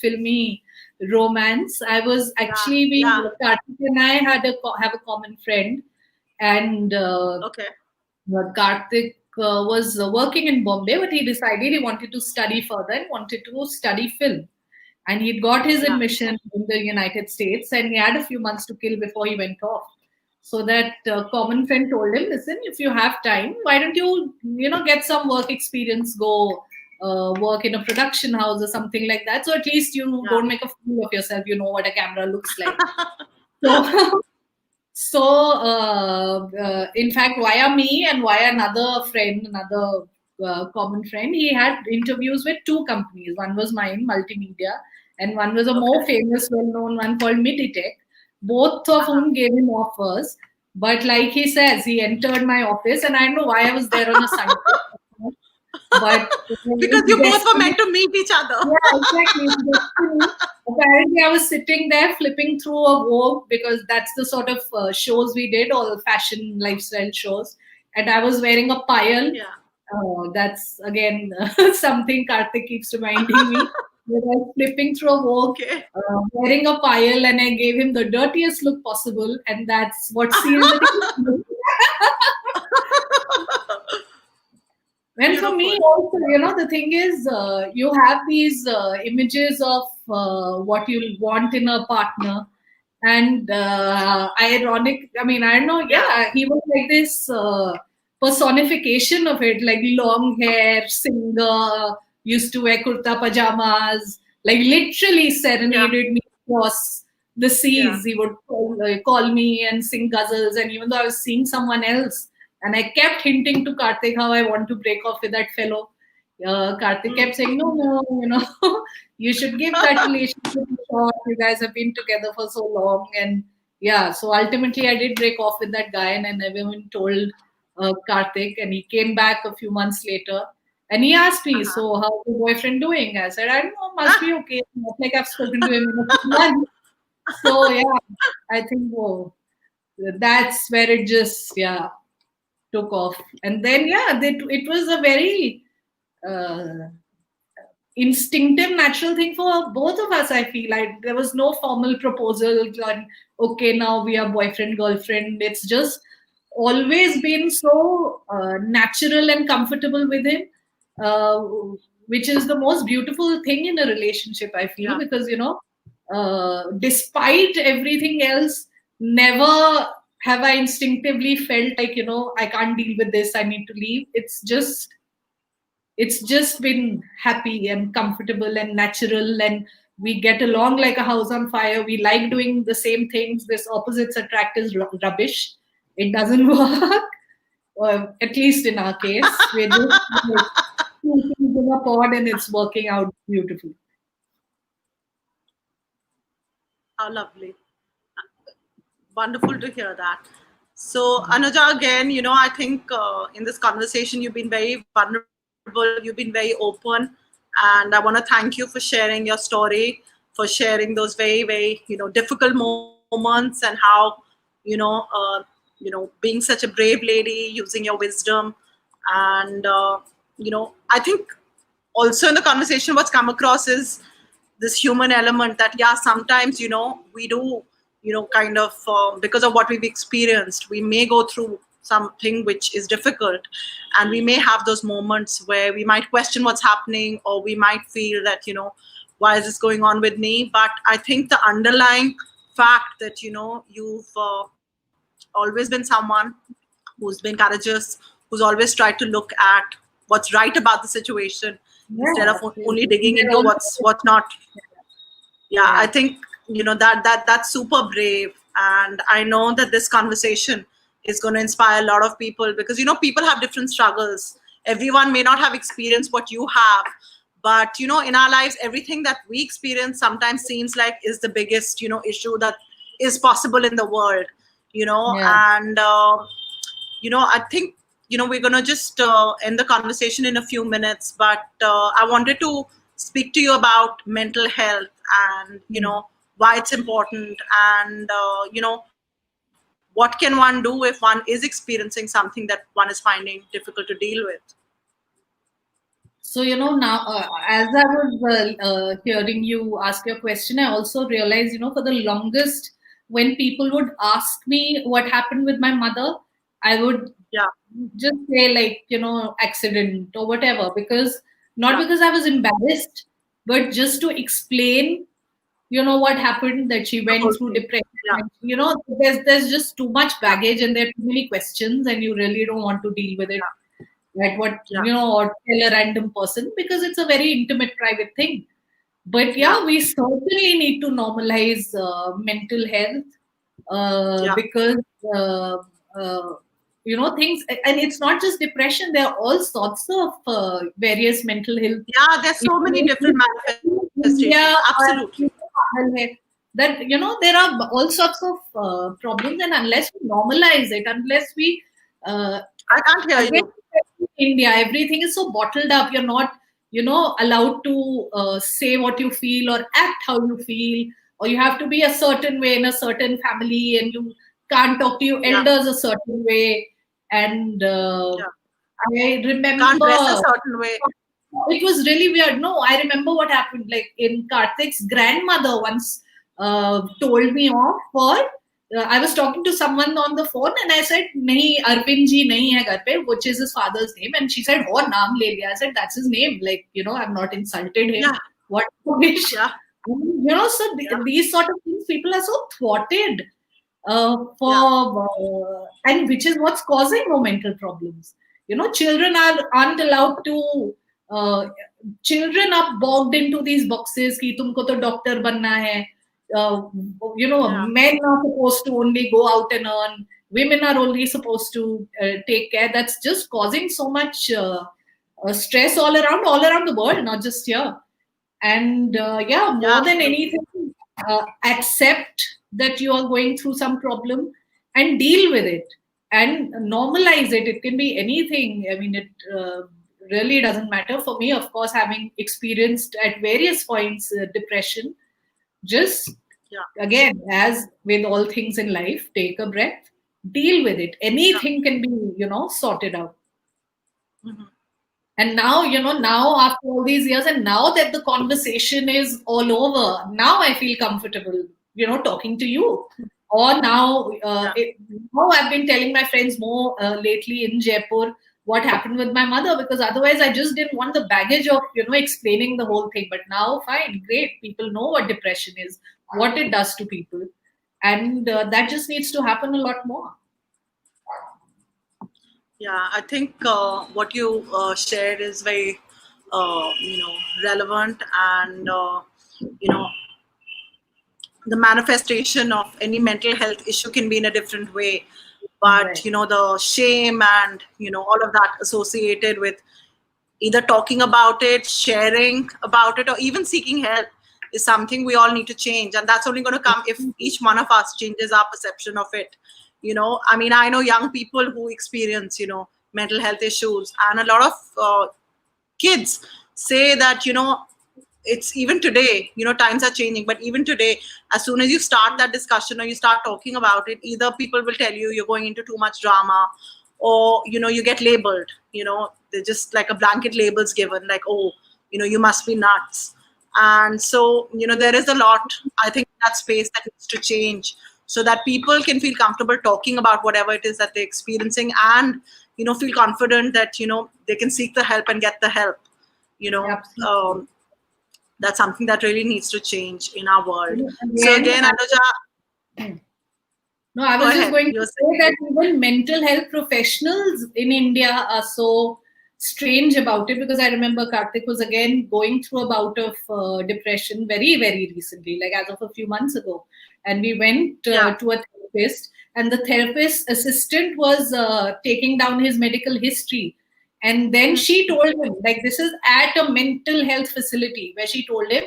filmy romance. I was Yeah. actually we Yeah. Karthik and I had have a common friend, and Okay. Karthik was working in Bombay, but he decided he wanted to study further and wanted to study film. And he'd got his Yeah. admission in the United States, and he had a few months to kill before he went off. So that common friend told him, "Listen, if you have time, why don't you, get some work experience, go work in a production house or something like that. So at least you Yeah. don't make a fool of yourself. You know what a camera looks like." So So, in fact, via me and via another friend, another common friend, he had interviews with two companies. One was mine, Multimedia, and one was a Okay. more famous, well-known one called Miditech. Both of Uh-huh. whom gave him offers. But like he says, he entered my office, and I don't know why I was there on a Sunday. But Because you both were destiny, meant to meet each other. yeah, exactly. Apparently, I was sitting there flipping through a Vogue because that's the sort of shows we did, all fashion lifestyle shows. And I was wearing a pile. Yeah. That's again something Karthik keeps reminding me. That I was flipping through a Vogue, Okay. wearing a pile, and I gave him the dirtiest look possible, and that's what sealed the deal. And for me, Beautiful. also, the thing is, you have these images of what you want in a partner. And ironic, I mean, I don't know, Yeah. yeah, he was like this personification of it, like long hair, singer, used to wear kurta pajamas, like literally Yeah. serenaded me across the Yeah. seas. He would call me and sing ghazals. And even though I was seeing someone else, and I kept hinting to Karthik how I want to break off with that fellow. Karthik kept saying, no, no, you should give that relationship a shot. You guys have been together for so long. And yeah, so ultimately I did break off with that guy and I never even told Karthik. And he came back a few months later and he asked me, so how's your boyfriend doing? I said, I don't know, must be okay. Not like I've spoken to him in a few months. So yeah, I think, whoa, that's where it just, yeah, took off. And then, yeah, it was a very, uh, instinctive, natural thing for both of us. I feel like there was no formal proposal on, okay, now we are boyfriend, girlfriend. It's just always been so natural and comfortable with him, uh, which is the most beautiful thing in a relationship, I feel, Yeah. because, despite everything else, never have I instinctively felt like, I can't deal with this, I need to leave. It's just been happy and comfortable and natural, and we get along like a house on fire. We like doing the same things. This opposites attract is rubbish. It doesn't work. At least in our case, we're just like two peas in a pod and it's working out beautifully. How lovely. Wonderful to hear that. So, Anuja, again, I think in this conversation, you've been very vulnerable, you've been very open. And I want to thank you for sharing your story, for sharing those very, very, difficult moments and how, being such a brave lady, using your wisdom. And, I think also in the conversation, what's come across is this human element that, yeah, sometimes, we do, kind of, because of what we've experienced, we may go through something which is difficult, and we may have those moments where we might question what's happening, or we might feel that, why is this going on with me? But I think the underlying fact that, you've always been someone who's been courageous, who's always tried to look at what's right about the situation instead of Yeah, only absolutely. digging We're into also, what's not. Yeah, I yeah. think, that's super brave, and I know that this conversation is going to inspire a lot of people, because people have different struggles. Everyone may not have experienced what you have, but in our lives, everything that we experience sometimes seems like is the biggest issue that is possible in the world. Yeah. And I think we're going to just end the conversation in a few minutes, but I wanted to speak to you about mental health, and Hmm. why it's important, and what can one do if one is experiencing something that one is finding difficult to deal with. So, now as I was hearing you ask your question, I also realized, for the longest, when people would ask me what happened with my mother, I would Yeah. just say, like, accident or whatever, because not Yeah. because I was embarrassed, but just to explain, what happened, that she The went whole through thing. depression. Yeah. And, there's just too much Yeah. baggage and there are too many questions, and you really don't want to deal with it Yeah. like what Yeah. or tell a random person, because it's a very intimate private thing. But Yeah. yeah, we certainly need to normalize mental health, Yeah. because uh, uh, things, and it's not just depression, there are all sorts of various mental health Yeah, there's so many issues different in manifestations. India, Absolutely. that there are all sorts of problems, and unless we normalize it, unless we uh, I can't hear again, you. India, everything is so bottled up. You're not, allowed to say what you feel or act how you feel, or you have to be a certain way in a certain family, and you can't talk to your Yeah. elders a certain way. And Yeah. I Can't dress a remember certain way. it was really weird. No, I remember what happened. Like in Karthik's grandmother once told me off for. I was talking to someone on the phone and I said, "Nahi, Arvind ji nahi hai ghar pe," which is his father's name. And she said, "Oh, naam le liya." I said, "That's his name. Like, I've not insulted him. Yeah. What a wish." Yeah. So Yeah. these sort of things, people are so thwarted Yeah. and which is what's causing more mental problems. Children aren't allowed to. Uh, Children are bogged into these boxes. Ki tumko to doctor banna hai. Yeah. Men are supposed to only go out and earn. Women are only supposed to take care. That's just causing so much stress all around the world, not just here. And yeah, more than anything, accept that you are going through some problem and deal with it and normalize it. It can be anything. I mean, it really doesn't matter. For me, of course, having experienced at various points depression, just Yeah. again, as with all things in life, take a breath, deal with it. Yeah. Anything can be, sorted out. Mhm. And now, now after all these years, and now that the conversation is all over, now I feel comfortable, talking to you. Or now, Yeah. now I've been telling my friends more lately in Jaipur what happened with my mother, because otherwise I just didn't want the baggage of, explaining the whole thing. But now, fine, great. People know what depression is, what it does to people. And that just needs to happen a lot more. Yeah, I think what you shared is very, relevant, and you know, the manifestation of any mental health issue can be in a different way. But Right. the shame and all of that associated with either talking about it, sharing about it, or even seeking help is something we all need to change. And that's only going to come if each one of us changes our perception of it. I mean, I know young people who experience, mental health issues, and a lot of kids say that, it's even today, times are changing, but even today, as soon as you start that discussion or you start talking about it, either people will tell you you're going into too much drama, or you get labeled, they're just like a blanket labels given, like, oh, you must be nuts. And so there is a lot, I think, that space that needs to change, so that people can feel comfortable talking about whatever it is that they're experiencing, and feel confident that they can seek the help and get the help. you know Absolutely. um, that's something that really needs to change in our world. So Again, again, Anuja, no, I go was just ahead. going to You're say that even mental health professionals in India are so strange about it, because I remember Karthik was again going through a bout of depression very, very recently, like as of a few months ago. And we went Yeah. to a therapist, and the therapist assistant was taking down his medical history. And then she told him, like, this is at a mental health facility, where she told him,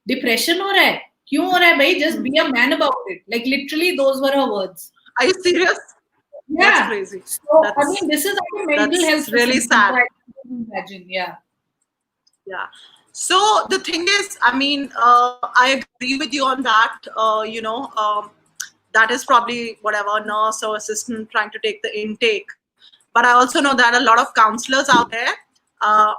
depression हो रहा है, क्यों हो रहा है भाई? Just be a man about it. Like, literally, those were her words. Are you serious? That's Yeah. crazy. So, I That's mean, this is like a mental health that's really facility. sad. So I can imagine. Yeah. Yeah. So the thing is, I mean, I agree with you on that. That is probably whatever nurse or assistant trying to take the intake. But I also know that a lot of counselors out there are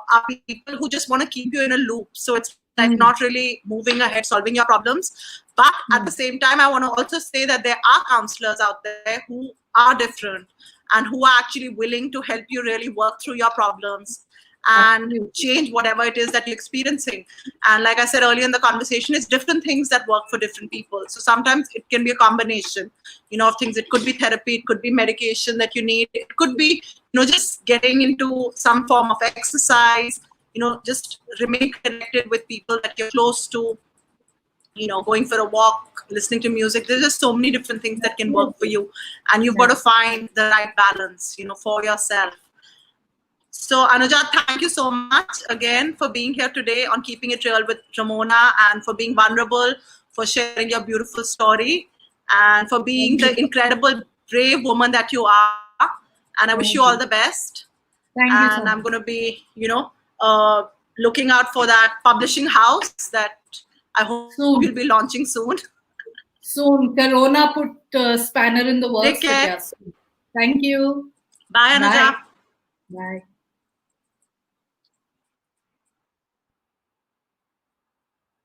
people who just want to keep you in a loop. So it's like not Hmm. really moving ahead, solving your problems. But at the Hmm. same time, I want to also say that there are counselors out there who are different, and who are actually willing to help you really work through your problems and Absolutely. change whatever it is that you're experiencing. And like I said earlier in the conversation, it's different things that work for different people. So sometimes it can be a combination, of things. It could be therapy, it could be medication that you need, it could be, just getting into some form of exercise, just remain connected with people that you're close to, going for a walk, listening to music. There's just so many different things that can work for Absolutely. you. And you've got Yeah. to find the right balance, for yourself. So, Anuja, thank you so much again for being here today on Keeping It Real with Rammona, and for being vulnerable, for sharing your beautiful story, and for being Thank you. the incredible, brave woman that you are. And I wish you all Thank the you. best. Thank you And so I'm much. going to be, looking out for that publishing house that I hope you'll be Soon. launching soon. Soon. Corona put spanner in the Take works, but care. yeah, soon. Thank you. Bye, Bye. Anuja. Bye.